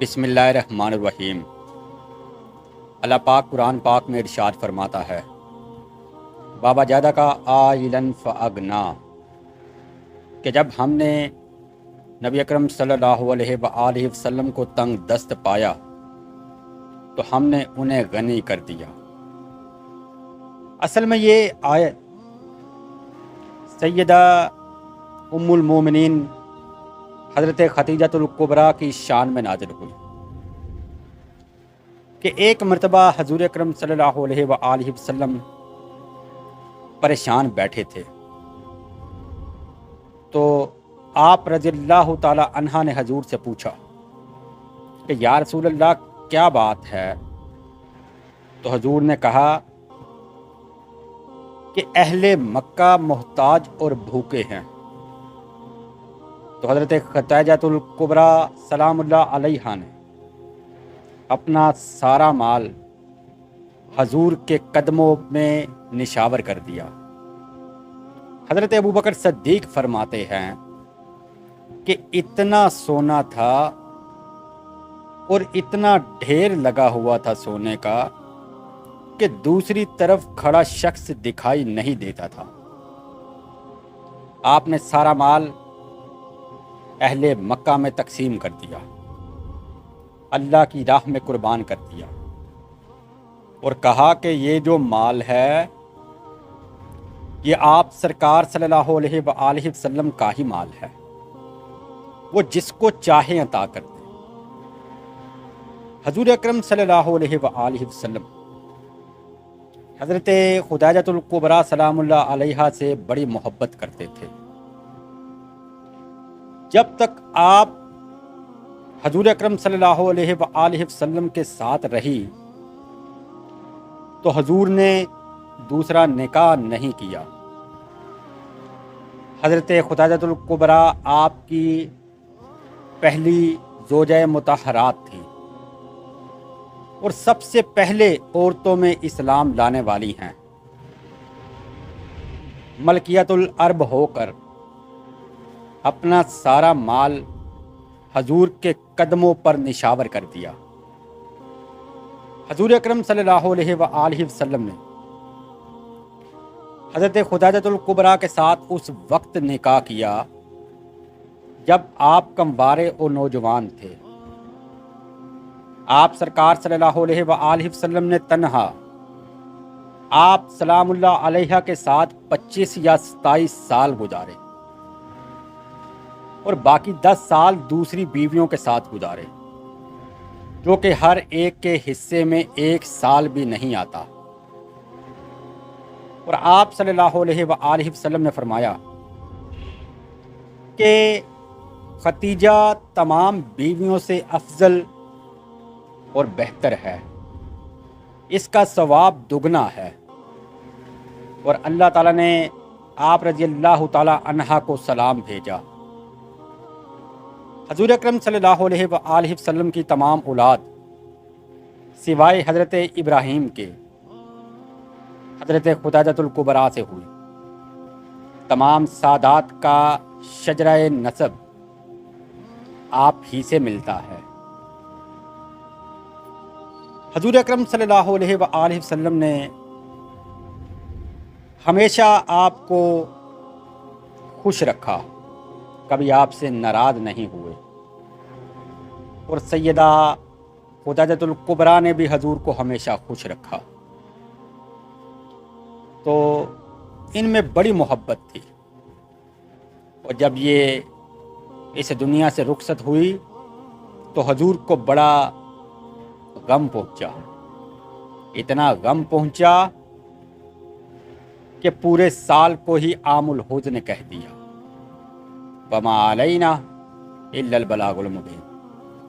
بسم اللہ الرحمن الرحیم۔ اللہ پاک قرآن پاک میں ارشاد فرماتا ہے، بابا جادہ کا آئلن فاغنا، کہ جب ہم نے نبی اکرم صلی اللہ علیہ وآلہ وسلم کو تنگ دست پایا تو ہم نے انہیں غنی کر دیا۔ اصل میں یہ آیت سیدہ ام المومنین حضرت خدیجۃ الکبریٰ کی شان میں نازل ہوئی کہ ایک مرتبہ حضور اکرم صلی اللہ علیہ وآلہ وسلم پریشان بیٹھے تھے، تو آپ رضی اللہ تعالی عنہ نے حضور سے پوچھا کہ یا رسول اللہ کیا بات ہے؟ تو حضور نے کہا کہ اہل مکہ محتاج اور بھوکے ہیں۔ تو حضرت خدیجۃ الکبریٰ سلام اللہ علیہا نے اپنا سارا مال حضور کے قدموں میں نشاور کر دیا۔ حضرت ابوبکر صدیق فرماتے ہیں کہ اتنا سونا تھا اور اتنا ڈھیر لگا ہوا تھا سونے کا کہ دوسری طرف کھڑا شخص دکھائی نہیں دیتا تھا۔ آپ نے سارا مال اہل مکہ میں تقسیم کر دیا، اللہ کی راہ میں قربان کر دیا، اور کہا کہ یہ جو مال ہے یہ آپ سرکار صلی اللہ علیہ وآلہ وسلم کا ہی مال ہے، وہ جس کو چاہے عطا کر دے۔ حضور اکرم صلی اللہ علیہ وآلہ وسلم حضرت خدیجۃ الکبریٰ سلام اللہ علیہا سے بڑی محبت کرتے تھے۔ جب تک آپ حضور اکرم صلی اللہ علیہ وآلہ وسلم کے ساتھ رہی تو حضور نے دوسرا نکاح نہیں کیا۔ حضرت خدیجۃ الکبریٰ آپ کی پہلی زوجہ مطہرات تھی اور سب سے پہلے عورتوں میں اسلام لانے والی ہیں۔ ملکیت العرب ہو کر اپنا سارا مال حضور کے قدموں پر نشاور کر دیا۔ حضور اکرم صلی اللہ علیہ وآلہ وسلم نے حضرت خدیجۃ الکبریٰ کے ساتھ اس وقت نکاح کیا جب آپ کمبارے اور نوجوان تھے۔ آپ سرکار صلی اللہ علیہ وآلہ وسلم نے تنہا آپ سلام اللہ علیہ کے ساتھ 25 یا 27 سال گزارے اور باقی 10 سال دوسری بیویوں کے ساتھ گزارے، جو کہ ہر ایک کے حصے میں 1 سال بھی نہیں آتا۔ اور آپ صلی اللہ علیہ وآلہ وسلم نے فرمایا کہ خدیجہ تمام بیویوں سے افضل اور بہتر ہے، اس کا ثواب دگنا ہے۔ اور اللہ تعالیٰ نے آپ رضی اللہ تعالی عنہ کو سلام بھیجا۔ حضور اکرم صلی اللہ علیہ وآلہ وسلم کی تمام اولاد سوائے حضرت ابراہیم کے حضرت خدیجۃ الکبریٰ سے ہوئی۔ تمام سادات کا شجرہ نسب آپ ہی سے ملتا ہے۔ حضور اکرم صلی اللہ علیہ وآلہ وسلم نے ہمیشہ آپ کو خوش رکھا، کبھی آپ سے ناراض نہیں ہوئے، اور سیدہ خدیجۃ الکبریٰ نے بھی حضور کو ہمیشہ خوش رکھا۔ تو ان میں بڑی محبت تھی، اور جب یہ اس دنیا سے رخصت ہوئی تو حضور کو بڑا غم پہنچا، اتنا غم پہنچا کہ پورے سال کو ہی عام الحزن کہہ دیا۔ وما علینا الا البلاغ المبین۔